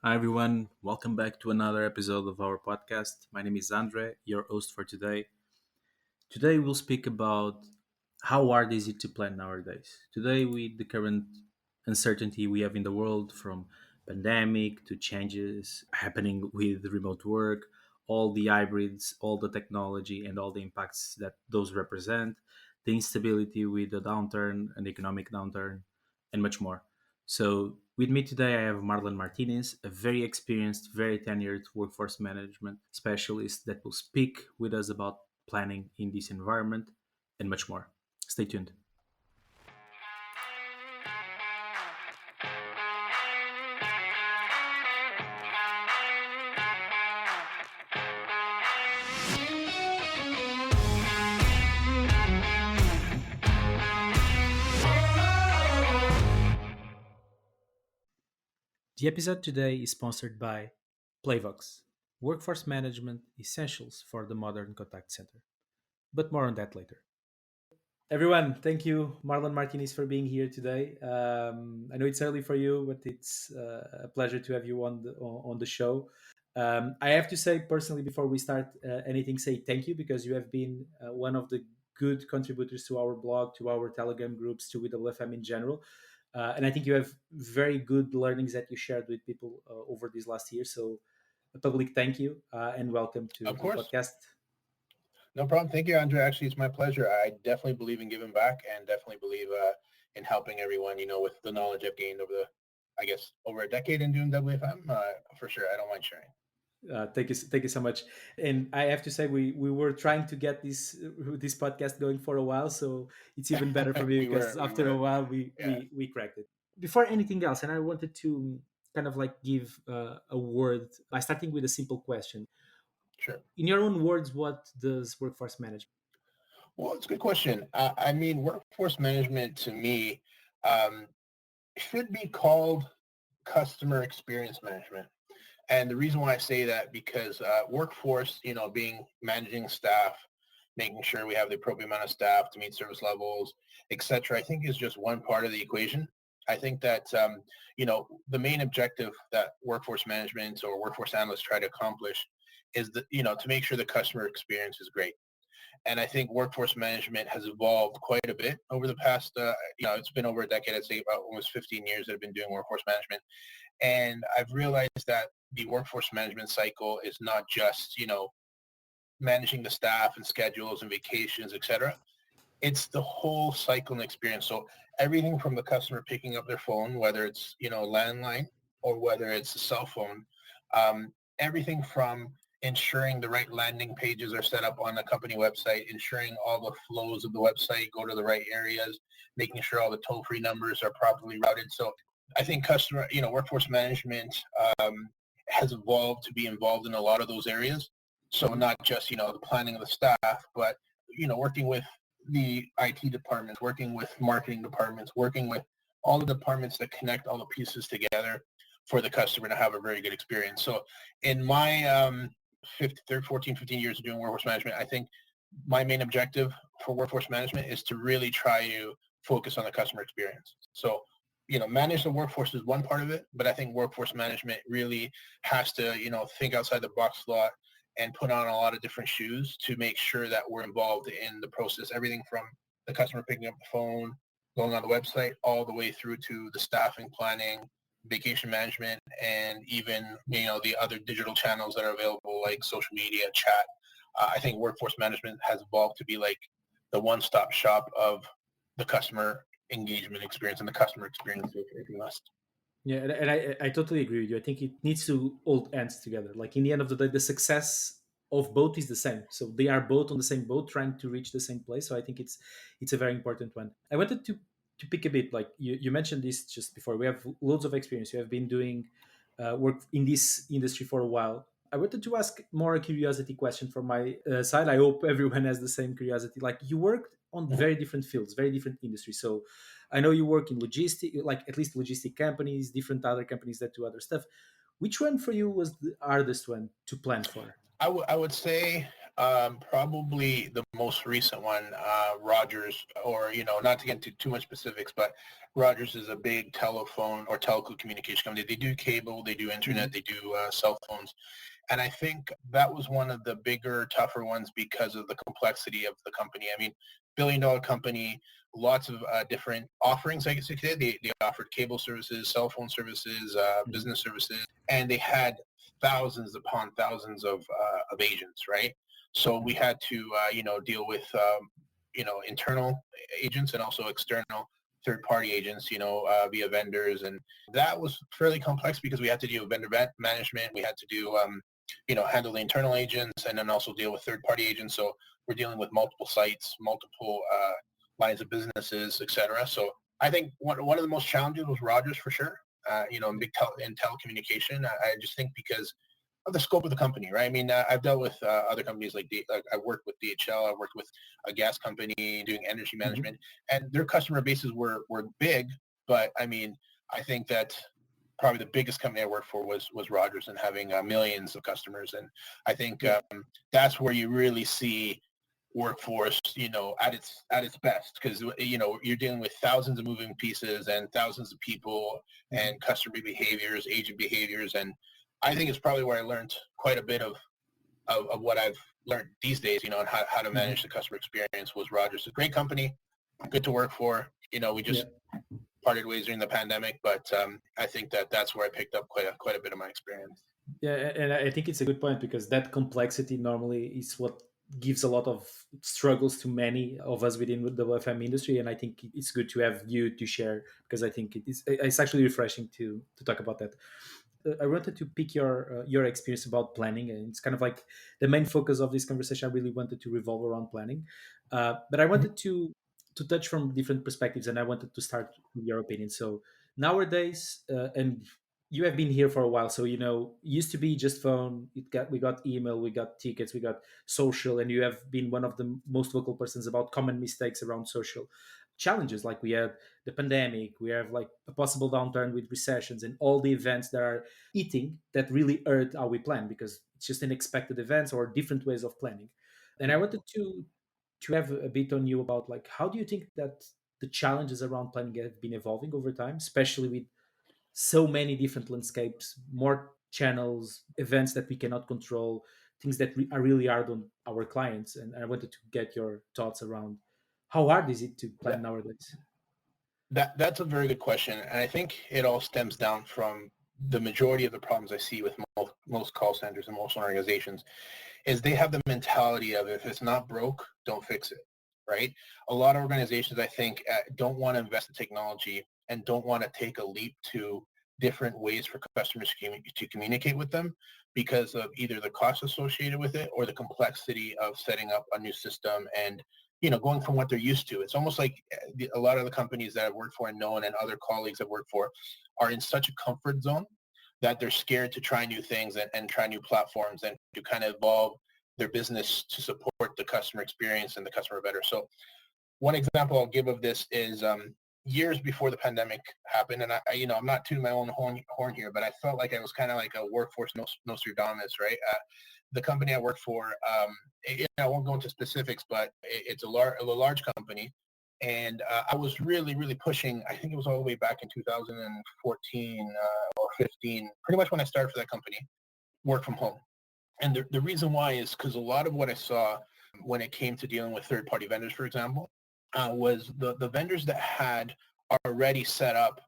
Hi, everyone. Welcome back to another episode of our podcast. My name is Andre, your host for today. Today, we'll speak about how hard is it to plan nowadays. Today, with the current uncertainty we have in the world, from pandemic to changes happening with remote work, all the hybrids, all the technology, and all the impacts that those represent, the instability with the downturn, an economic downturn, and much more. So, with me today, I have Marlon Martinez, a very experienced, very tenured workforce management specialist that will speak with us about planning in this environment and much more. Stay tuned. The episode today is sponsored by Playvox, Workforce Management Essentials for the Modern Contact Center. But more on that later. Everyone, thank you, Marlon Martinez, for being here today. I know it's early for you, but it's a pleasure to have you on the show. I have to say personally, before we start anything, say thank you because you have been one of the good contributors to our blog, to our Telegram groups, to WFM in general. And I think you have very good learnings that you shared with people over these last year. So, a public thank you and welcome Of to the course. podcast. No problem. Thank you, Andre. Actually, it's my pleasure. I definitely believe in giving back and definitely believe in helping everyone, with the knowledge I've gained over a decade in doing WFM. For sure. I don't mind sharing. Thank you so much. And I have to say, we were trying to get this podcast going for a while, so it's even better for me we because were, we after a were, while we cracked it. Before anything else, and I wanted to kind of like give a word by starting with a simple question. sure. In your own words, what does workforce management? Well, it's a good question. I mean, workforce management to me um, should be called customer experience management. And the reason why I say that because workforce, being managing staff, making sure we have the appropriate amount of staff to meet service levels, et cetera, I think is just one part of the equation. I think that, the main objective that workforce management or workforce analysts try to accomplish is to make sure the customer experience is great. And I think workforce management has evolved quite a bit over the past, it's been over a decade. I'd say about almost 15 years that I've been doing workforce management. And I've realized that the workforce management cycle is not just, managing the staff and schedules and vacations, et cetera. It's the whole cycle and experience. So everything from the customer picking up their phone, whether it's, landline or whether it's a cell phone, everything from ensuring the right landing pages are set up on the company website, ensuring all the flows of the website go to the right areas, making sure all the toll-free numbers are properly routed. So I think workforce management has evolved to be involved in a lot of those areas. So Mhm. not just, the planning of the staff, but, working with the IT departments, working with marketing departments, working with all the departments that connect all the pieces together for the customer to have a very good experience. So in my 15 years of doing workforce management, I think my main objective for workforce management is to really try to focus on the customer experience. So, manage the workforce is one part of it, but I think workforce management really has to, think outside the box a lot and put on a lot of different shoes to make sure that we're involved in the process. Everything from the customer picking up the phone, going on the website, all the way through to the staffing planning, vacation management, and even, the other digital channels that are available like social media, chat. I think workforce management has evolved to be like the one-stop shop of the customer engagement experience and the customer experience if you must. Yeah, and I totally agree with you. I think it needs to hold ends together. Like in the end of the day, the success of both is the same. So they are both on the same boat, trying to reach the same place. So I think it's a very important one. I wanted to pick a bit. Like you mentioned this just before. We have loads of experience. You have been doing work in this industry for a while. I wanted to ask more a curiosity question from my side. I hope everyone has the same curiosity. Like you worked on Mhm. very different fields, very different industries. So I know you work in logistic, like at least logistic companies, different other companies that do other stuff. Which one for you was the hardest one to plan for? I would say Probably the most recent one, Rogers, or, not to get into too much specifics, but Rogers is a big telephone or telecommunication company. They do cable, they do internet, Hmm. they do cell phones. And I think that was one of the bigger, tougher ones because of the complexity of the company. I mean, billion-dollar company, lots of different offerings, I guess you could say. They offered cable services, cell phone services, Hmm. business services, and they had thousands upon thousands of agents, right? So we had to, deal with, internal agents and also external third-party agents, via vendors. And that was fairly complex because we had to deal with vendor management. We had to do, handle the internal agents and then also deal with third-party agents. So we're dealing with multiple sites, multiple lines of businesses, et cetera. So I think one of the most challenging was Rogers for sure. In telecommunication, I just think because of the scope of the company, right? I mean, I've dealt with other companies like I worked with DHL, I worked with a gas company doing energy Hmm. management, and their customer bases were big. But I mean, I think that probably the biggest company I worked for was Rogers and having millions of customers. And I think Yeah. that's where you really see workforce, at its best, because you're dealing with thousands of moving pieces and thousands of people Hmm. and customer behaviors, agent behaviors. And I think it's probably where I learned quite a bit of what I've learned these days, and how to Hmm. manage the customer experience. Was Rogers a great company, good to work for. We Yeah. just parted ways during the pandemic, but I think that that's where I picked up quite a bit of my experience. Yeah, and I think it's a good point because that complexity normally is what gives a lot of struggles to many of us within the FM industry, and I think it's good to have you to share because I think it's actually refreshing to talk about that. I wanted to pick your experience about planning, and it's kind of like the main focus of this conversation. I really wanted to revolve around planning, but I Mhm. wanted to touch from different perspectives, and I wanted to start with your opinion. So nowadays, and you have been here for a while, so used to be just phone. We got email, we got tickets, we got social, and you have been one of the most vocal persons about common mistakes around social challenges. Like we had the pandemic, we have like a possible downturn with recessions, and all the events that are eating that really hurt how we plan because it's just unexpected events or different ways of planning. And I wanted to have a bit on you about like how do you think that the challenges around planning have been evolving over time, especially with so many different landscapes, more channels, events that we cannot control, things that are really hard on our clients. And I wanted to get your thoughts around how hard is it to plan That, nowadays? that's a very good question, and I think it all stems down from the majority of the problems I see with most call centers and most organizations is they have the mentality of if it's not broke, don't fix it, right? A lot of organizations, I think, don't want to invest in technology and don't want to take a leap to different ways for customers to communicate with them because of either the cost associated with it or the complexity of setting up a new system and going from what they're used to. It's almost like a lot of the companies that I've worked for and known and other colleagues I've worked for are in such a comfort zone that they're scared to try new things and try new platforms and to kind of evolve their business to support the customer experience and the customer better. So one example I'll give of this is years before the pandemic happened, and I'm not tooting my own horn here, but I felt like I was kind of like a workforce Nostradamus, right? The company I work for, I won't go into specifics, but it's a large company. And I was really, really pushing, I think it was all the way back in 2014 or 15, pretty much when I started for that company, work from home. And the reason why is because a lot of what I saw when it came to dealing with third-party vendors, for example, was the vendors that had already set up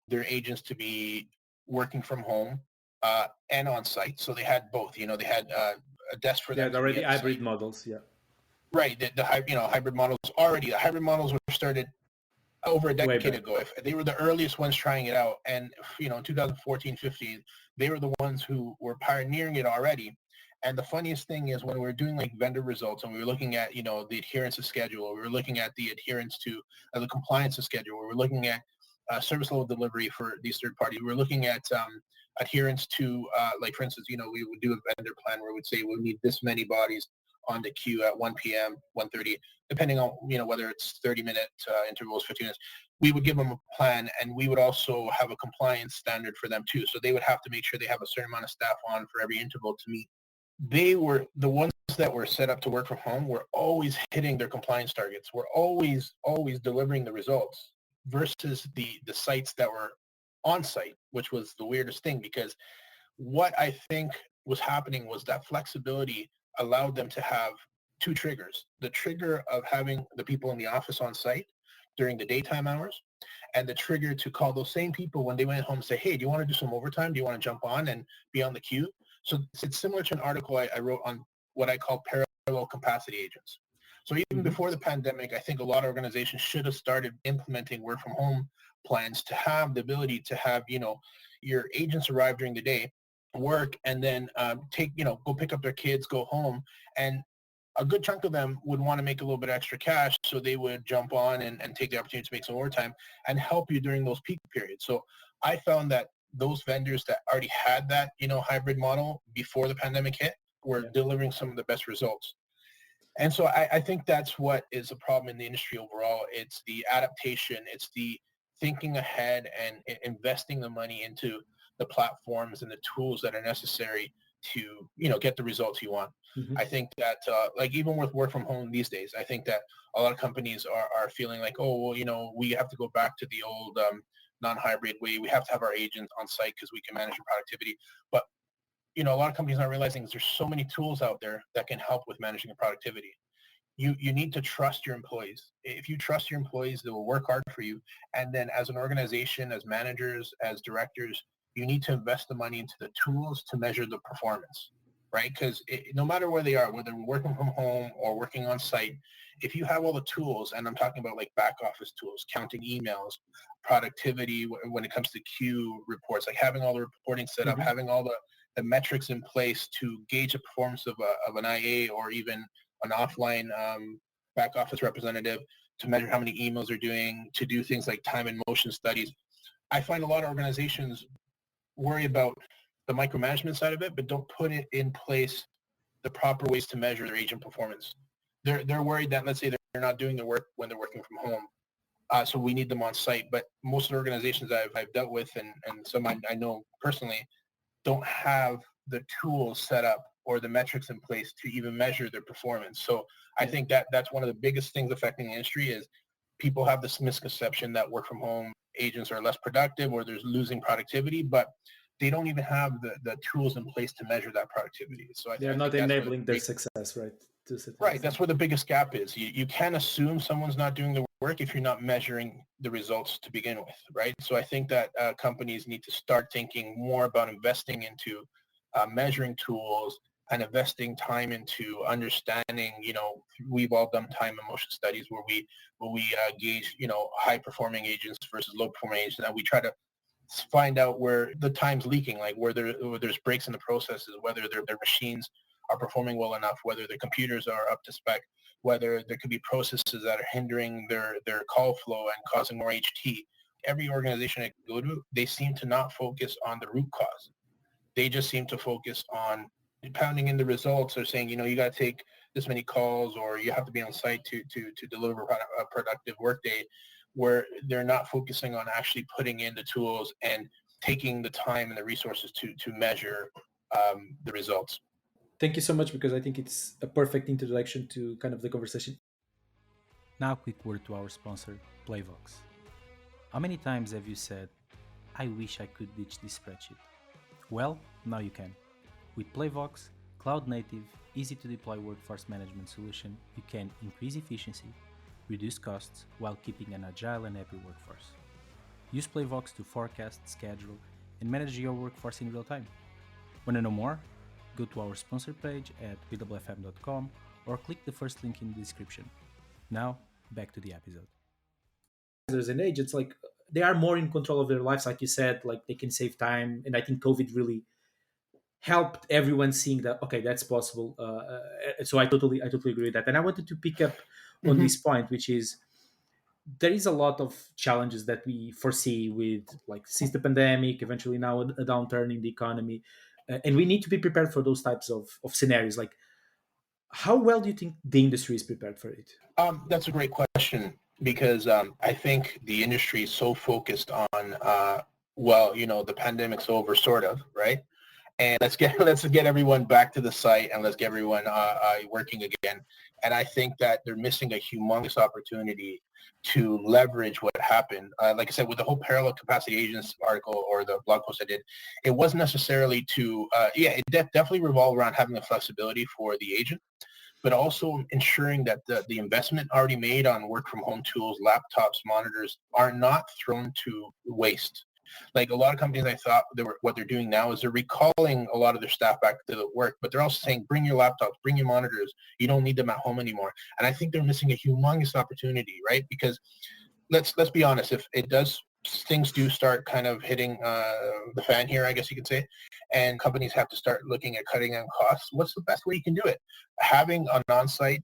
their agents to be working from home and on site. So they had both. They had a desk for Yeah, them to be already at the hybrid site. models. Yeah, Right. Hybrid models already. The hybrid models were started over a way decade back. ago. If they were the earliest ones trying it out, and in 2014, 15, they were the ones who were pioneering it already. And the funniest thing is when we were doing like vendor results and we were looking at the adherence to schedule, we were looking at the adherence to the compliance to schedule, we were looking at service level delivery for these third parties, we were looking at adherence to like for instance, we would do a vendor plan where we would say we need this many bodies on the queue at 1 p.m., 1:30, depending on whether it's 30-minute intervals, 15 minutes. We would give them a plan, and we would also have a compliance standard for them too. So they would have to make sure they have a certain amount of staff on for every interval to meet they were the ones that were set up to work from home were always hitting their compliance targets. Were always delivering the results versus the sites that were on site, which was the weirdest thing because what I think was happening was that flexibility allowed them to have two triggers. The trigger of having the people in the office on site during the daytime hours and the trigger to call those same people when they went home and say, hey, do you want to do some overtime? Do you want to jump on and be on the queue? So it's similar to an article I wrote on what I call parallel capacity agents. So even Mm-hmm. before the pandemic, I think a lot of organizations should have started implementing work from home plans to have the ability to have, your agents arrive during the day, work, and then go pick up their kids, go home. And a good chunk of them would want to make a little bit extra cash, so they would jump on and take the opportunity to make some overtime and help you during those peak periods. So I found that those vendors that already had that, hybrid model before the pandemic hit were Yeah. delivering some of the best results. And so I think that's what is a problem in the industry overall. It's the adaptation. It's the thinking ahead and investing the money into the platforms and the tools that are necessary to, get the results you want. Mm-hmm. I think that, like even with work from home these days, I think that a lot of companies are feeling like, oh, well, we have to go back to the old non-hybrid way. We have to have our agents on site because we can manage the productivity. But a lot of companies aren't realizing is there's so many tools out there that can help with managing the productivity. You need to trust your employees. If you trust your employees, they will work hard for you. And then as an organization, as managers, as directors, you need to invest the money into the tools to measure the performance, right? Because no matter where they are, whether we're working from home or working on site, if you have all the tools, and I'm talking about like back office tools, counting emails, productivity when it comes to queue reports, like having all the reporting set up, Mm-hmm. having all the metrics in place to gauge the performance of an IA or even an offline back office representative to measure how many emails they're doing, to do things like time and motion studies. I find a lot of organizations worry about the micromanagement side of it, but don't put it in place the proper ways to measure their agent performance. They're worried that, let's say, they're not doing their work when they're working from home. So we need them on site. But most of the organizations I've dealt with and some I know personally don't have the tools set up or the metrics in place to even measure their performance. So I Yeah. think that that's one of the biggest things affecting the industry is people have this misconception that work from home agents are less productive or there's losing productivity, but they don't even have the tools in place to measure that productivity. So They're I not think that's where enabling their success, right? To a certain right, extent. that's where the biggest gap is. You can't assume someone's not doing the work if you're not measuring the results to begin with, right? So I think that companies need to start thinking more about investing into measuring tools and investing time into understanding. We've all done time and motion studies where we gauge, high performing agents versus low performing agents, and we try to find out where the time's leaking, like where there's breaks in the processes, whether their machines are performing well enough, whether the computers are up to spec, whether there could be processes that are hindering their call flow and causing more HT. Every organization I go to, they seem to not focus on the root cause. They just seem to focus on pounding in the results or saying, you got to take this many calls or you have to be on site to deliver a productive workday, where they're not focusing on actually putting in the tools and taking the time and the resources to measure the results. Thank you so much because I think it's a perfect introduction to kind of the conversation. Now, a quick word to our sponsor, Playvox. How many times have you said, I wish I could ditch this spreadsheet? Well, now you can. With Playvox, cloud native, easy to deploy workforce management solution, you can increase efficiency, reduce costs while keeping an agile and happy workforce. Use Playvox to forecast, schedule, and manage your workforce in real time. Want to know more? Go to our sponsor page at pwfm.com or click the first link in the description. Now, back to the episode. There's an age, it's like they are more in control of their lives, like you said, like they can save time. And I think COVID really helped everyone seeing that, okay, that's possible. So I totally agree with that. And I wanted to pick up on Mm-hmm. this point, which is there is a lot of challenges that we foresee with like since the pandemic, eventually now a downturn in the economy, and we need to be prepared for those types of scenarios. Like, how well do you think the industry is prepared for it? That's a great question because I think the industry is so focused on, the pandemic's over, sort of, right? and let's get everyone back to the site, and let's get everyone working again. And I think that they're missing a humongous opportunity to leverage what happened. Like I said, with the whole parallel capacity agents article or the blog post I did, it wasn't necessarily to, it definitely revolved around having the flexibility for the agent, but also ensuring that the investment already made on work from home tools, laptops, monitors are not thrown to waste. Like a lot of companies, I thought what they're doing now is they're recalling a lot of their staff back to the work, but they're also saying, bring your laptops, bring your monitors. You don't need them at home anymore. And I think they're missing a humongous opportunity, right? Because let's be honest, if it does, things do start kind of hitting the fan here, I guess you could say, and companies have to start looking at cutting down costs. What's the best way you can do it? Having an on-site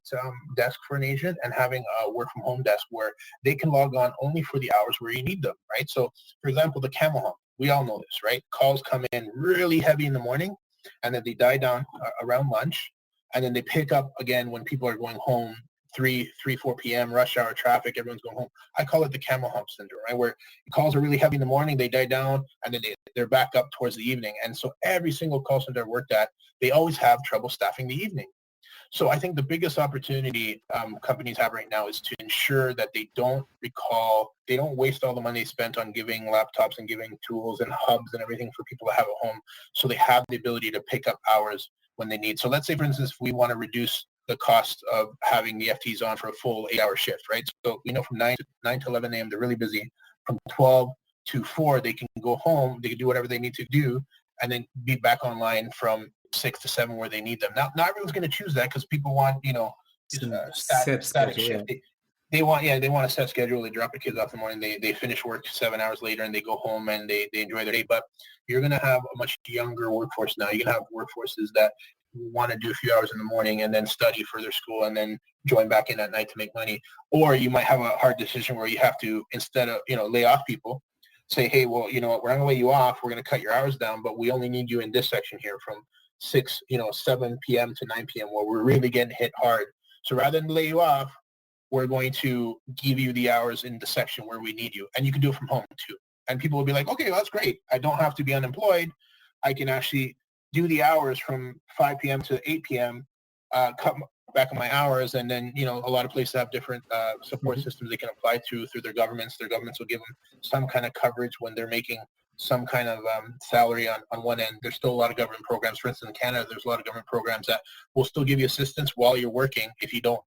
desk for an agent and having a work from home desk where they can log on only for the hours where you need them, right? So for example, the camel hump, we all know this, right? Calls come in really heavy in the morning and then they die down around lunch, and then they pick up again when people are going home, 4 p.m., rush hour traffic, everyone's going home. I call it the camel hump syndrome, right? Where calls are really heavy in the morning, they die down, and then they're back up towards the evening. And so every single call center I worked at, they always have trouble staffing the evening. So I think the biggest opportunity companies have right now is to ensure that they don't waste all the money they spent on giving laptops and giving tools and hubs and everything for people to have at home, so they have the ability to pick up hours when they need. So let's say, for instance, we want to reduce the cost of having the FTs on for a full 8-hour shift, right? So we know from 9 to 11 a.m. they're really busy. From 12 to 4, they can go home, they can do whatever they need to do, and then be back online from 6 to 7 where they need them. Now, not everyone's going to choose that because people want, Some set static schedule, yeah. shift. They want a set schedule. They drop the kids off in the morning. They finish work 7 hours later and they go home and they enjoy their day. But you're going to have a much younger workforce now. You're going to have workforces that want to do a few hours in the morning and then study for their school and then join back in at night to make money. Or you might have a hard decision where you have to, instead of, lay off people, say, hey, well, you know what, we're going to lay you off. We're going to cut your hours down, but we only need you in this section here from 7 p.m. to 9 p.m. where we're really getting hit hard. So rather than lay you off, we're going to give you the hours in the section where we need you. And you can do it from home too. And people will be like, okay, well, that's great. I don't have to be unemployed. I can actually do the hours from 5 p.m. to 8 p.m., cut back on my hours. And then, a lot of places have different support systems they can apply to through their governments. Their governments will give them some kind of coverage when they're making some kind of salary on one end. There's still a lot of government programs. For instance, in Canada, there's a lot of government programs that will still give you assistance while you're working if you don't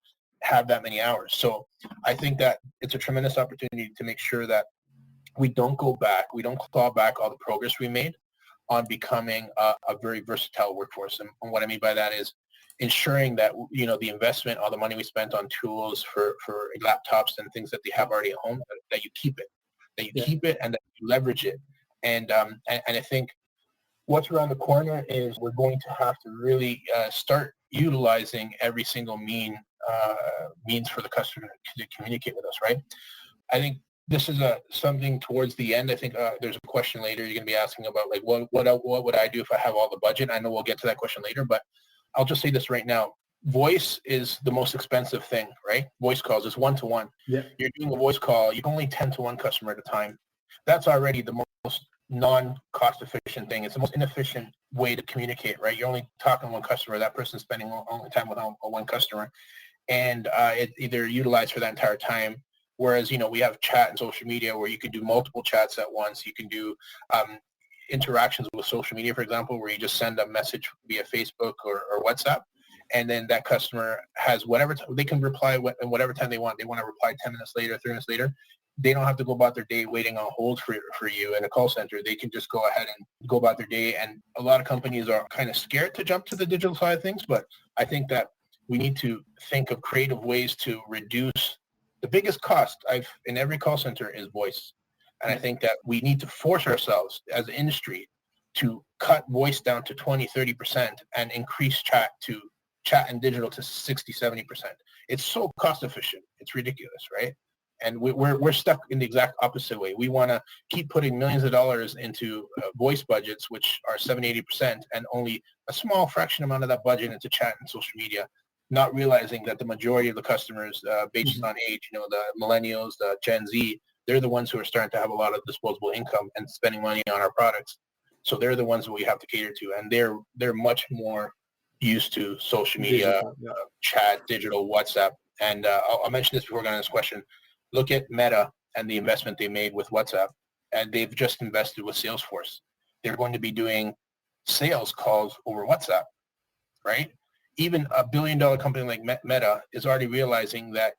have that many hours. So I think that it's a tremendous opportunity to make sure that we don't go back, we don't claw back all the progress we made on becoming a very versatile workforce. And what I mean by that is ensuring that, the investment, all the money we spent on tools for laptops and things that they have already at home, that you keep it, and that you leverage it. And I think what's around the corner is we're going to have to really start utilizing every single means for the customer to communicate with us, right? I think this is something towards the end. I think there's a question later you're going to be asking about, like, what would I do if I have all the budget? I know we'll get to that question later, but I'll just say this right now. Voice is the most expensive thing, right? Voice calls is 1-to-1. Yeah. You're doing a voice call, you can only 10-to-1 customer at a time. That's already the most non-cost efficient thing. It's the most inefficient way to communicate, right? You're only talking to one customer. That person's spending only time with one customer, and it's either utilized for that entire time. Whereas, we have chat and social media where you can do multiple chats at once. You can do interactions with social media, for example, where you just send a message via Facebook or WhatsApp, and then that customer has whatever they can reply in whatever time they want. They want to reply 10 minutes later, 3 minutes later. They don't have to go about their day waiting on hold for you in a call center. They can just go ahead and go about their day. And a lot of companies are kind of scared to jump to the digital side of things, but I think that we need to think of creative ways to reduce the biggest cost in every call center is voice. And I think that we need to force ourselves as an industry to cut voice down to 20, 30% and increase chat and digital to 60, 70%. It's so cost efficient. It's ridiculous, right? And we're stuck in the exact opposite way. We want to keep putting millions of dollars into voice budgets, which are 70, 80%, and only a small fraction amount of that budget into chat and social media, not realizing that the majority of the customers, based on age, the millennials, the Gen Z, they're the ones who are starting to have a lot of disposable income and spending money on our products. So they're the ones that we have to cater to, and they're much more used to social media, Digital, yeah. chat, digital, WhatsApp. And I'll mention this before we get on this question. Look at Meta and the investment they made with WhatsApp, and they've just invested with Salesforce. They're going to be doing sales calls over WhatsApp, right? Even a billion-dollar company like Meta is already realizing that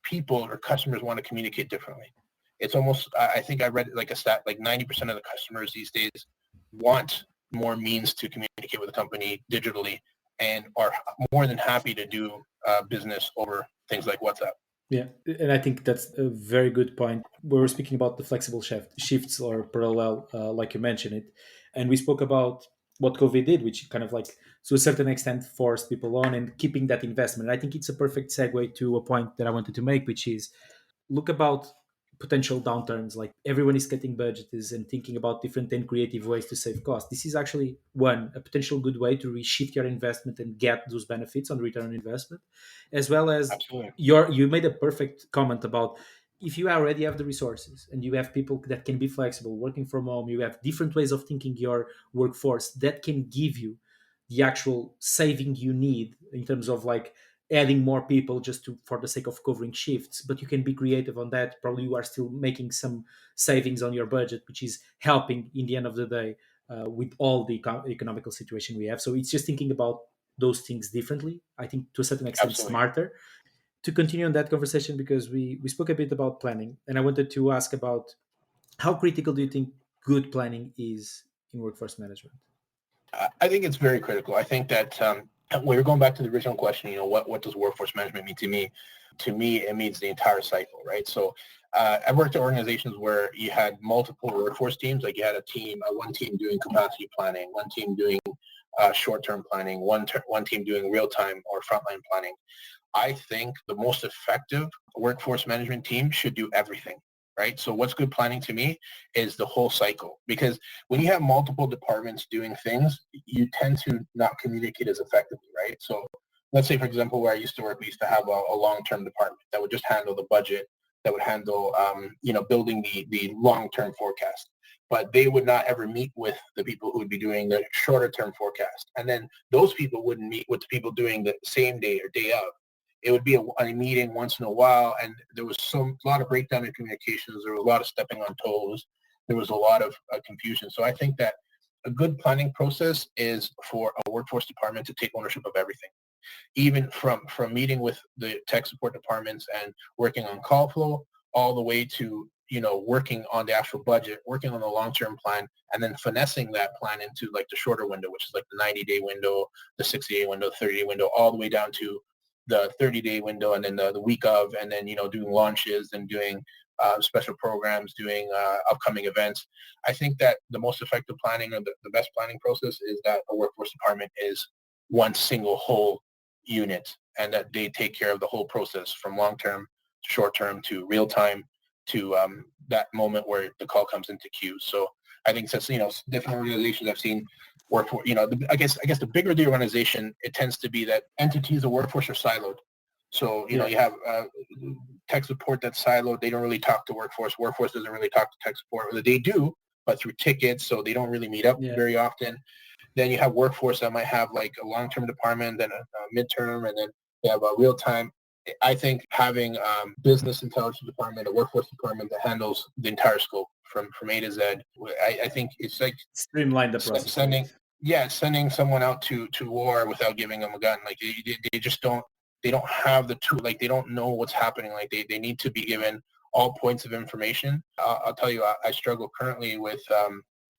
people or customers want to communicate differently. It's almost, I think I read like a stat, like 90% of the customers these days want more means to communicate with the company digitally and are more than happy to do business over things like WhatsApp. Yeah, and I think that's a very good point. We were speaking about the flexible shifts or parallel, like you mentioned it, and we spoke about what COVID did, which kind of like to a certain extent forced people on and keeping that investment. And I think it's a perfect segue to a point that I wanted to make, which is look about potential downturns. Like everyone is cutting budgets and thinking about different and creative ways to save costs. This is actually one a potential good way to reshift your investment and get those benefits on return on investment, as well as Absolutely. you made a perfect comment about if you already have the resources and you have people that can be flexible working from home, you have different ways of thinking your workforce that can give you the actual saving you need in terms of like adding more people just to for the sake of covering shifts, but you can be creative on that. Probably you are still making some savings on your budget, which is helping in the end of the day with all the economical situation we have. So it's just thinking about those things differently, I think, to a certain extent Absolutely. smarter. To continue on that conversation, because we spoke a bit about planning, and I wanted to ask about how critical do you think good planning is in workforce management? I think it's very critical. I think that when you're going back to the original question, what does workforce management mean to me? To me, it means the entire cycle, right? So I worked at organizations where you had multiple workforce teams, like you had one team doing capacity planning, one team doing short-term planning, one team doing real-time or frontline planning. I think the most effective workforce management team should do everything, right? So what's good planning to me is the whole cycle, because when you have multiple departments doing things, you tend to not communicate as effectively, right? So let's say, for example, where I used to work, we used to have a long-term department that would just handle the budget, that would handle, building the long-term forecast. But they would not ever meet with the people who would be doing the shorter term forecast. And then those people wouldn't meet with the people doing the same day or day of. It would be a meeting once in a while, and there was a lot of breakdown in communications. There was a lot of stepping on toes. There was a lot of confusion. So I think that a good planning process is for a workforce department to take ownership of everything, even from meeting with the tech support departments and working on call flow, all the way to working on the actual budget, working on the long-term plan, and then finessing that plan into like the shorter window, which is like the 90-day window, the 60-day window, 30-day window, all the way down to the 30-day window, and then the week of, and then doing launches and doing special programs, doing upcoming events. I think that the most effective planning, or the best planning process, is that a workforce department is one single whole unit, and that they take care of the whole process from long-term to short-term to real-time to that moment where the call comes into queue. So I think since different organizations I've seen work for, I guess the bigger the organization, it tends to be that entities of workforce are siloed. So Yeah, you have tech support that's siloed. They don't really talk to workforce. Workforce doesn't really talk to tech support. Or they do, but through tickets, so they don't really meet up yeah. very often. Then you have workforce that might have like a long-term department, then a midterm, and then they have a real-time. I think having business intelligence department, a workforce department that handles the entire scope from A to Z. I think it's like Streamline the process a sending, bit. yeah, sending someone out to war without giving them a gun. Like they just don't, they don't have the tool. Like they don't know what's happening. Like they need to be given all points of information. I'll tell you, I struggle currently with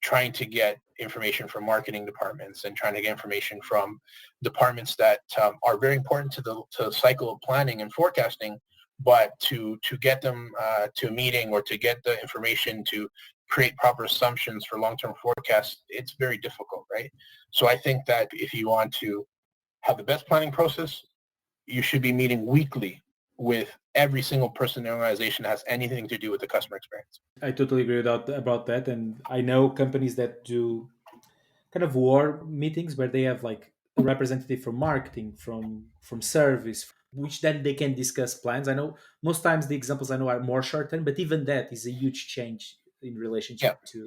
trying to get information from marketing departments and trying to get information from departments that are very important to the cycle of planning and forecasting, but to get them to a meeting or to get the information to create proper assumptions for long-term forecasts, it's very difficult, right? So I think that if you want to have the best planning process, you should be meeting weekly with every single person in the organization that has anything to do with the customer experience. I totally agree about that. And I know companies that do kind of war meetings where they have like a representative from marketing, from service, which then they can discuss plans. I know most times the examples I know are more short term, but even that is a huge change in relationship Yeah,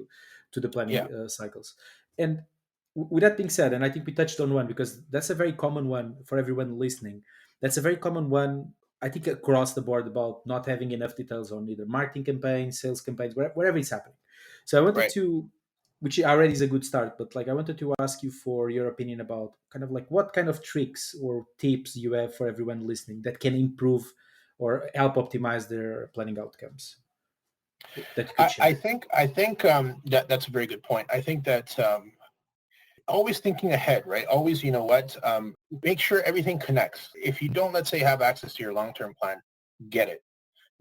to the planning Yeah. cycles. And with that being said, and I think we touched on one because that's a very common one for everyone listening. That's a very common one, I think, across the board about not having enough details on either marketing campaigns, sales campaigns, wherever it's happening. So I wanted Right. to, which already is a good start, but like I wanted to ask you for your opinion about kind of like what kind of tricks or tips you have for everyone listening that can improve or help optimize their planning outcomes that you could I share. think that that's a very good point. I think that always thinking ahead, right? Always, you know what? Make sure everything connects. If you don't, let's say, have access to your long-term plan, get it.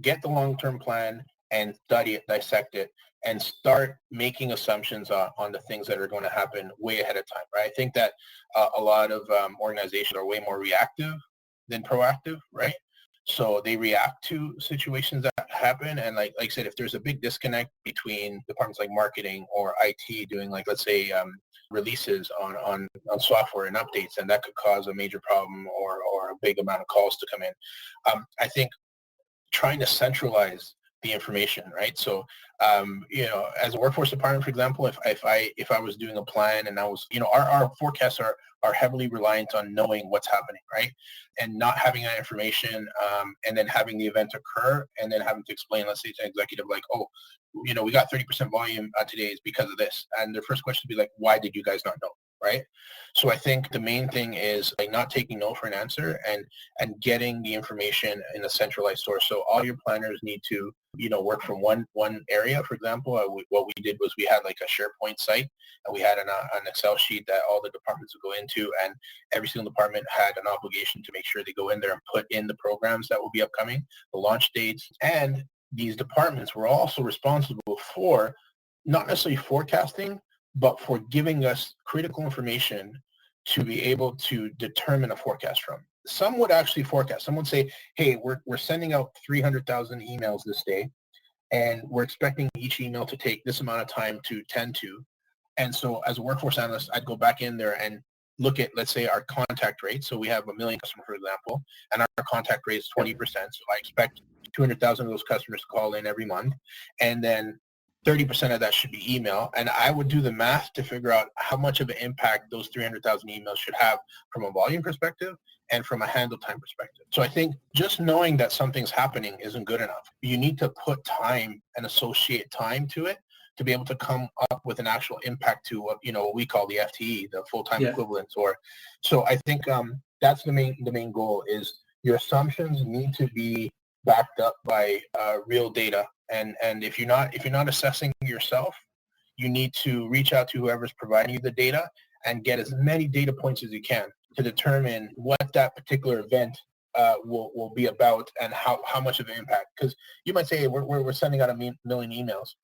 Get the long-term plan and study it, dissect it, and start making assumptions on the things that are going to happen way ahead of time, right? I think that a lot of organizations are way more reactive than proactive, right? So they react to situations that happen. And like I said, if there's a big disconnect between departments like marketing or IT doing like, let's say, releases on software and updates, and that could cause a major problem or a big amount of calls to come in. I think trying to centralize the information, right? So, as a workforce department, for example, if I was doing a plan and I was, our forecasts are heavily reliant on knowing what's happening, right? And not having that information, and then having the event occur and then having to explain, let's say to an executive like, oh, we got 30% volume today is because of this. And their first question would be like, why did you guys not know? Right. So I think the main thing is like not taking no for an answer and getting the information in a centralized source. So all your planners need to, work from one area. For example, what we did was we had like a SharePoint site and we had an Excel sheet that all the departments would go into, and every single department had an obligation to make sure they go in there and put in the programs that will be upcoming, the launch dates, and these departments were also responsible for not necessarily forecasting, but for giving us critical information to be able to determine a forecast from. Some would actually forecast. Some would say, hey, we're sending out 300,000 emails this day, and we're expecting each email to take this amount of time to tend to. And so as a workforce analyst, I'd go back in there and look at, let's say, our contact rate. So we have a million customers, for example, and our contact rate is Yep. 20%. So I expect 200,000 of those customers to call in every month. And then 30% of that should be email. And I would do the math to figure out how much of an impact those 300,000 emails should have from a volume perspective and from a handle time perspective. So I think just knowing that something's happening isn't good enough. You need to put time and associate time to it to be able to come up with an actual impact to what we call the FTE, the full-time Yeah. equivalents. Or so I think that's the main goal is your assumptions need to be backed up by real data. And if you're not assessing yourself, you need to reach out to whoever's providing you the data and get as many data points as you can to determine what that particular event will be about and how much of an impact. Because you might say, hey, we're sending out a million emails,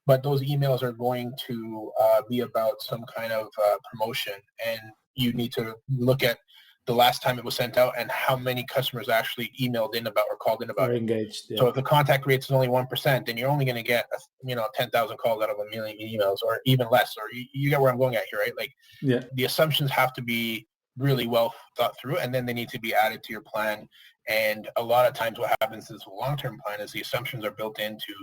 but those emails are going to be about some kind of promotion, and you need to look at the last time it was sent out and how many customers actually emailed in about or called in about Or it. engaged. So Yeah. if the contact rate is only 1%, then you're only going to get 10,000 calls out of a million emails, or even less. Or you get where I'm going at here, right? Like Yeah. the assumptions have to be really well thought through, and then they need to be added to your plan. And a lot of times what happens is the long-term plan is the assumptions are built into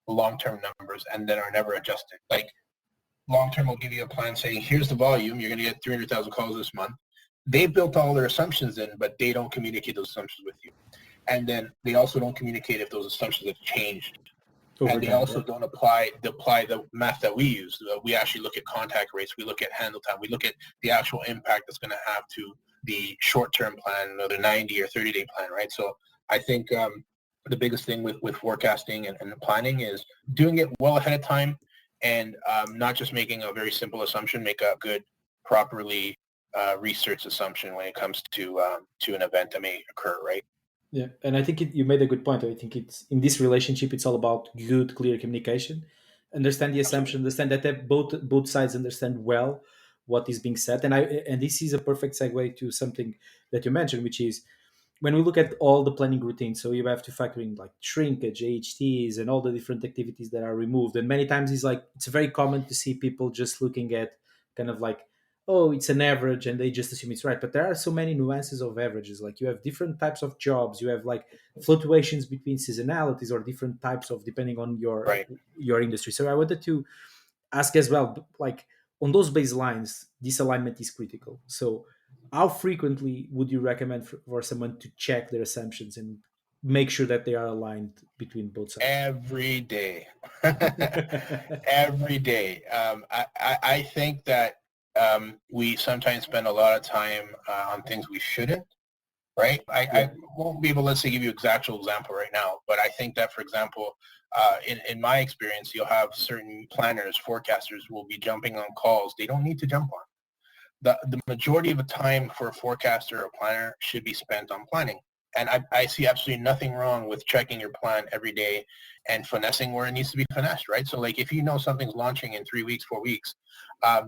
the long-term numbers and then are never adjusted. Like long-term will give you a plan saying, here's the volume, you're going to get 300,000 calls this month. They built all their assumptions in, but they don't communicate those assumptions with you. And then they also don't communicate if those assumptions have changed. Over And they time. also Yeah. don't apply the math that we use. We actually look at contact rates. We look at handle time. We look at the actual impact that's going to have to the short-term plan or the 90 or 30-day plan, right? So I think the biggest thing with forecasting and planning is doing it well ahead of time and not just making a very simple assumption, make a good, properly researched assumption when it comes to an event that may occur, right? Yeah, and I think you made a good point. I think it's in this relationship, it's all about good, clear communication. Understand the assumption, Absolutely. understand that both sides understand well what is being said, and this is a perfect segue to something that you mentioned, which is when we look at all the planning routines. So you have to factor in like shrinkage, AHTs, and all the different activities that are removed. And many times it's very common to see people just looking at kind of like, oh, it's an average and they just assume it's right. But there are so many nuances of averages. Like you have different types of jobs, you have like fluctuations between seasonalities or different types of depending on Right. your industry. So I wanted to ask as well, like on those baselines, this alignment is critical. So how frequently would you recommend for someone to check their assumptions and make sure that they are aligned between both sides? Every day. Every day. I think that we sometimes spend a lot of time on things we shouldn't, right? Yeah. I won't be able, let's say, give you actual example right now, but I think that, for example, in my experience, you'll have certain planners, forecasters will be jumping on calls they don't need to jump on. The majority of the time for a forecaster or planner should be spent on planning. And I see absolutely nothing wrong with checking your plan every day and finessing where it needs to be finessed, right? So like if you know something's launching in 3 weeks, 4 weeks,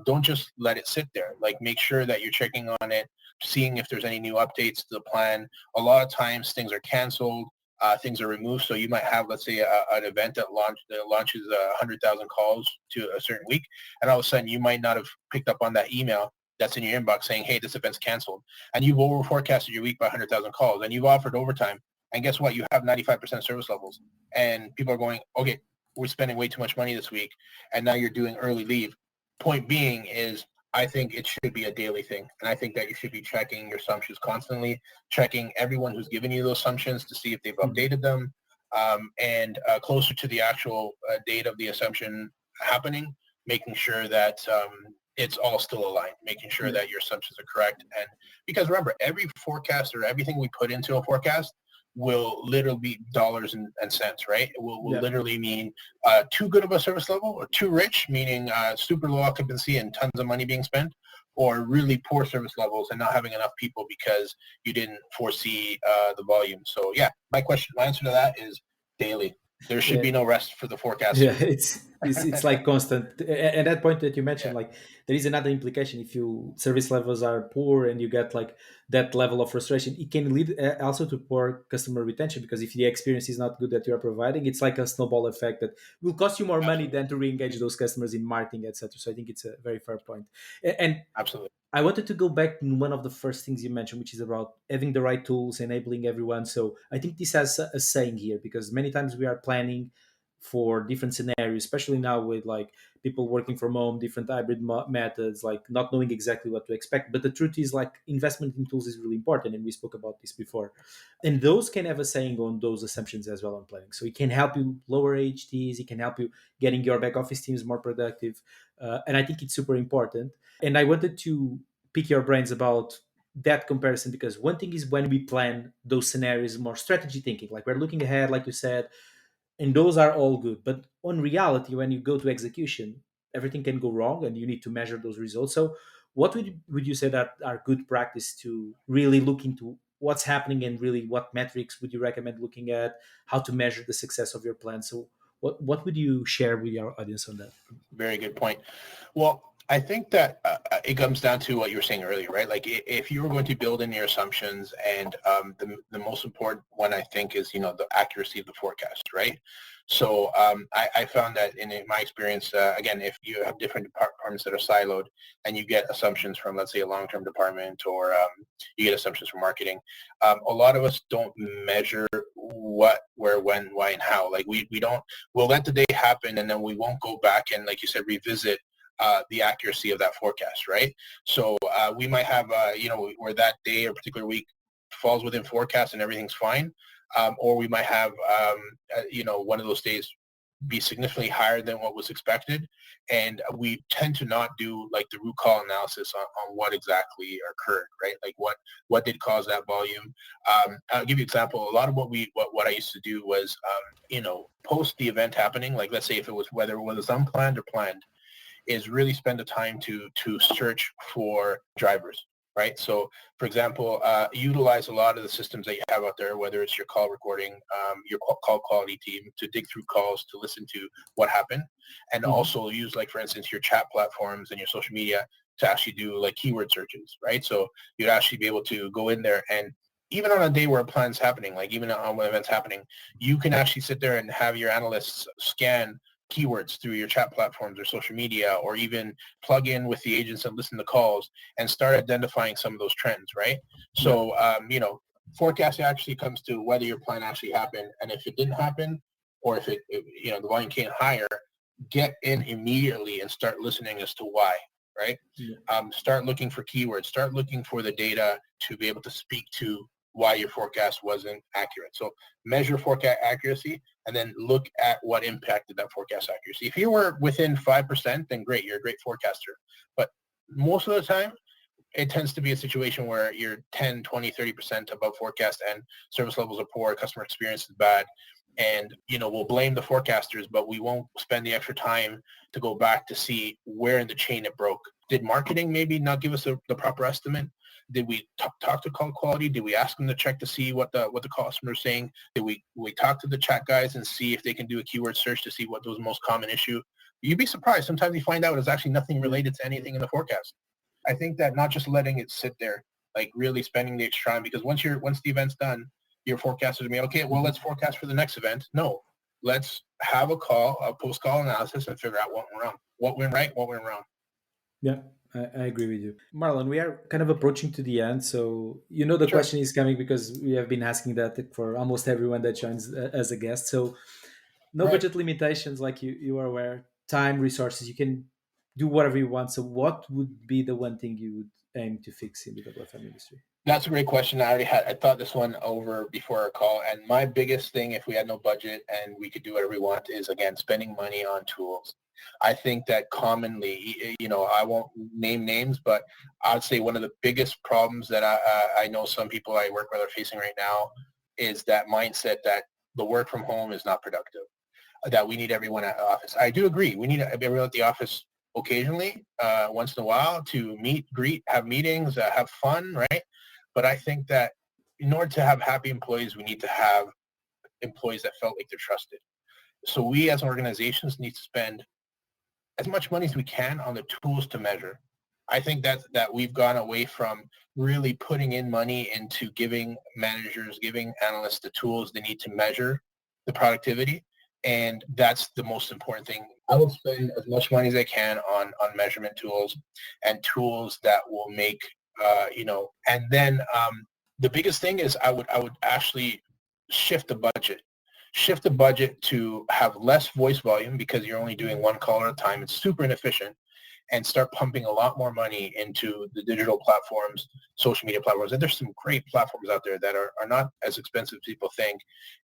don't just let it sit there. Like make sure that you're checking on it, seeing if there's any new updates to the plan. A lot of times things are canceled, things are removed. So you might have, let's say, an event that launches 100,000 calls to a certain week, and all of a sudden you might not have picked up on that email that's in your inbox saying, hey, this event's canceled. And you've over forecasted your week by 100,000 calls and you've offered overtime. And guess what? You have 95% service levels. And people are going, okay, we're spending way too much money this week. And now you're doing early leave. Point being is I think it should be a daily thing. And I think that you should be checking your assumptions constantly, checking everyone who's given you those assumptions to see if they've Mhm. updated them. And closer to the actual date of the assumption happening, making sure that it's all still aligned, making sure Yeah. that your assumptions are correct. And because remember, every forecast or everything we put into a forecast will literally be dollars and cents, right? It will Yeah. literally mean too good of a service level or too rich, meaning super low occupancy and tons of money being spent, or really poor service levels and not having enough people because you didn't foresee the volume. So yeah, my answer to that is daily. There should Yeah. be no rest for the Yeah, forecaster. it's like constant. And that point that you mentioned, Yeah, like there is another implication. If you service levels are poor and you get like that level of frustration, it can lead also to poor customer retention, because if the experience is not good that you are providing, it's like a snowball effect that will cost you more money absolutely. than to re-engage those customers in marketing, etc. So I think it's a very fair point. And Absolutely. I wanted to go back to one of the first things you mentioned, which is about having the right tools, enabling everyone. So I think this has a saying here, because many times we are planning for different scenarios, especially now with like people working from home, different hybrid methods, like not knowing exactly what to expect. But the truth is, like, investment in tools is really important, and we spoke about this before. And those can have a saying on those assumptions as well on planning. So it can help you lower HTs, it can help you getting your back office teams more productive, and I think it's super important. And I wanted to pick your brains about that comparison, because one thing is when we plan those scenarios, more strategy thinking, like we're looking ahead, like you said, and those are all good. But on reality, when you go to execution, everything can go wrong, and you need to measure those results. So, what would you say that are good practice to really look into what's happening, and really what metrics would you recommend looking at, how to measure the success of your plan? So, what would you share with your audience on that? Very good point. Well, I think that it comes down to what you were saying earlier, right? Like if you were going to build in your assumptions, and the most important one I think is the accuracy of the forecast, right? So I found that in my experience, again, if you have different departments that are siloed and you get assumptions from, let's say, a long-term department, or you get assumptions from marketing, a lot of us don't measure what, where, when, why, and how. Like we don't, we'll let the day happen, and then we won't go back and, like you said, revisit the accuracy of that forecast, right? So we might have, where that day or particular week falls within forecast and everything's fine, or we might have, one of those days be significantly higher than what was expected, and we tend to not do like the root cause analysis on what exactly occurred, right? Like what did cause that volume. I'll give you an example. A lot of what I used to do was, post the event happening, like let's say if it was, whether it was unplanned or planned, is really spend the time to search for drivers, right? So, for example, utilize a lot of the systems that you have out there, whether it's your call recording, your call quality team, to dig through calls, to listen to what happened, and Mhm. also use, like, for instance, your chat platforms and your social media to actually do like keyword searches, right? So you'd actually be able to go in there, and even on a day where a plan's happening, like even on when events happening, you can actually sit there and have your analysts scan keywords through your chat platforms or social media, or even plug in with the agents and listen to calls and start identifying some of those trends, right? Yeah. So, forecasting actually comes to whether your plan actually happened. And if it didn't happen, or if the volume came higher, get in immediately and start listening as to why, right? Yeah. Start looking for keywords, start looking for the data to be able to speak to why your forecast wasn't accurate. So measure forecast accuracy and then look at what impacted that forecast accuracy. If you were within 5%, then great, you're a great forecaster. But most of the time, it tends to be a situation where you're 10, 20, 30% above forecast and service levels are poor, customer experience is bad. And, we'll blame the forecasters, but we won't spend the extra time to go back to see where in the chain it broke. Did marketing maybe not give us the proper estimate? Did we talk to call quality? Did we ask them to check to see what the customer is saying? Did we talk to the chat guys and see if they can do a keyword search to see what was the most common issue? You'd be surprised. Sometimes you find out it's actually nothing related to anything in the forecast. I think that not just letting it sit there, like really spending the extra time, because once the event's done, your forecasters be okay. Well, let's forecast for the next event. No, let's have a post-call analysis, and figure out what went wrong, what went right, what went wrong. Yeah, I agree with you. Marlon, we are kind of approaching to the end. So, the Sure. question is coming because we have been asking that for almost everyone that joins as a guest. So, no Right. budget limitations, like you are aware, time, resources, you can do whatever you want. So, what would be the one thing you would aim to fix in the WFM industry? That's a great question. I thought this one over before our call. And my biggest thing, if we had no budget and we could do whatever we want, is, again, spending money on tools. I think that commonly, I won't name names, but I'd say one of the biggest problems that I know some people I work with are facing right now is that mindset that the work from home is not productive, that we need everyone at the office. I do agree. We need everyone at the office occasionally, once in a while, to meet, greet, have meetings, have fun, right? But I think that in order to have happy employees, we need to have employees that felt like they're trusted. So we as organizations need to spend as much money as we can on the tools to measure. I think that we've gone away from really putting in money into giving managers, giving analysts the tools they need to measure the productivity. And that's the most important thing. I will spend as much money as I can on measurement tools and tools that will make, and then the biggest thing is I would actually shift the budget to have less voice volume because you're only doing one call at a time. It's super inefficient, and start pumping a lot more money into the digital platforms, social media platforms. And there's some great platforms out there that are not as expensive as people think,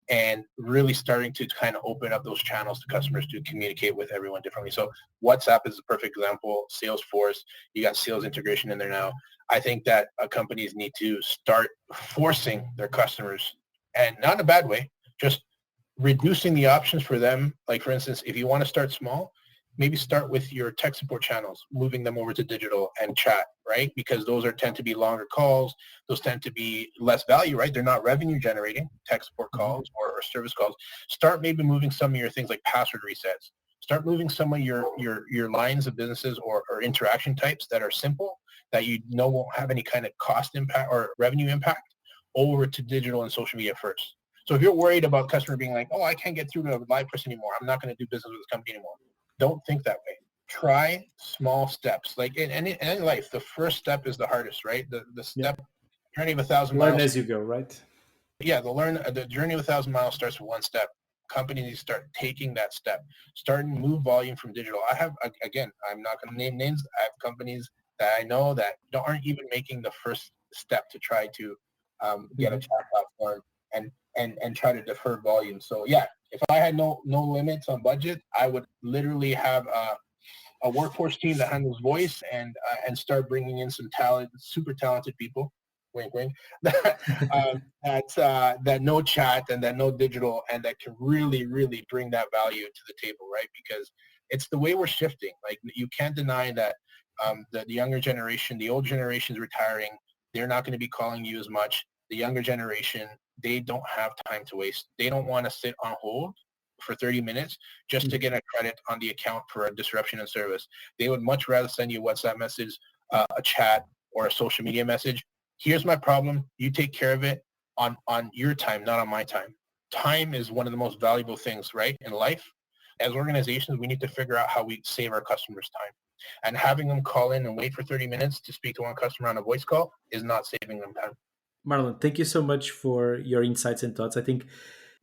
and really starting to kind of open up those channels to customers to communicate with everyone differently. So WhatsApp is a perfect example. Salesforce, you got sales integration in there now. I think that companies need to start forcing their customers, and not in a bad way, just reducing the options for them. Like, for instance, if you want to start small, maybe start with your tech support channels, moving them over to digital and chat, right? Because those tend to be longer calls. Those tend to be less value, right? They're not revenue generating tech support Mhm. calls or service calls. Start maybe moving some of your things like password resets. Start moving some of your lines of businesses or interaction types that are simple, that you know won't have any kind of cost impact or revenue impact, over to digital and social media first. So if you're worried about customer being like, oh, I can't get through to a live person anymore, I'm not going to do business with this company anymore, don't think that way. Try small steps. Like in life, the first step is the hardest, right? The Yeah. step journey of 1,000 miles. Learn as you go, right? Yeah, the journey of 1,000 miles starts with one step. Companies need to start taking that step, starting to move volume from digital. I have, again, I'm not going to name names. I have companies that I know that aren't even making the first step to try to get a Mhm. chat platform and try to defer volume. So yeah, if I had no limits on budget, I would literally have a workforce team that handles voice, and start bringing in some super talented people. Wink, wink. That know chat and that know digital, and that can really, really bring that value to the table, right? Because it's the way we're shifting. Like, you can't deny that the younger generation, the old generation is retiring. They're not going to be calling you as much. The younger generation, they don't have time to waste. They don't want to sit on hold for 30 minutes just to Mhm. get a credit on the account for a disruption in service. They would much rather send you a WhatsApp message, a chat, or a social media message. Here's my problem. You take care of it on your time, not on my time. Time is one of the most valuable things, right, in life. As organizations, we need to figure out how we save our customers time. And having them call in and wait for 30 minutes to speak to one customer on a voice call is not saving them time. Marlon, thank you so much for your insights and thoughts. I think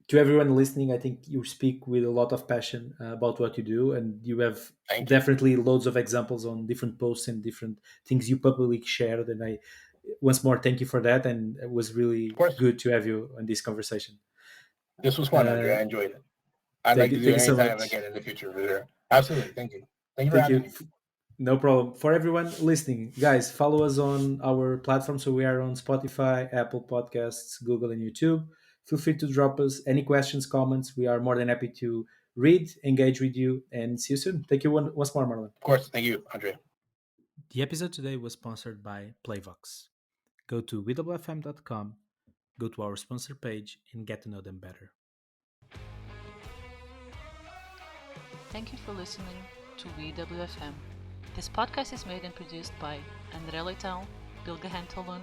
To everyone listening, I think you speak with a lot of passion about what you do, and you have Thank you. definitely loads of examples on different posts and different things you publicly shared. And I once more thank you for that, and it was Of really course, good to have you on this conversation. this was fun, Andre. Uh, I enjoyed it. I'd like to do thank it you so anytime much. again in the future for sure. Absolutely. Thank you. Thank you for Thank having you. me. No problem. For everyone listening, guys, follow us on our platform. So we are on Spotify, Apple Podcasts, Google, and YouTube. Feel free to drop us any questions, comments. We are more than happy to read, engage with you, and see you soon. Thank you once more, Marlon. Of course. Thank you, Andre. The episode today was sponsored by Playvox. Go to www.fm.com, go to our sponsor page, and get to know them better. Thank you for listening to WFM. This podcast is made and produced by André Leitão, Bilge Hentolun,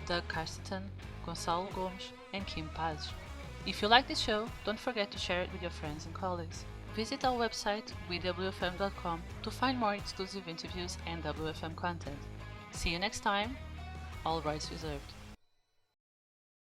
Doug Carsteton, Gonçalo Gomes, and Kim Paz. If you like this show, don't forget to share it with your friends and colleagues. Visit our website, wwfm.com, to find more exclusive interviews and WFM content. See you next time. All rights reserved.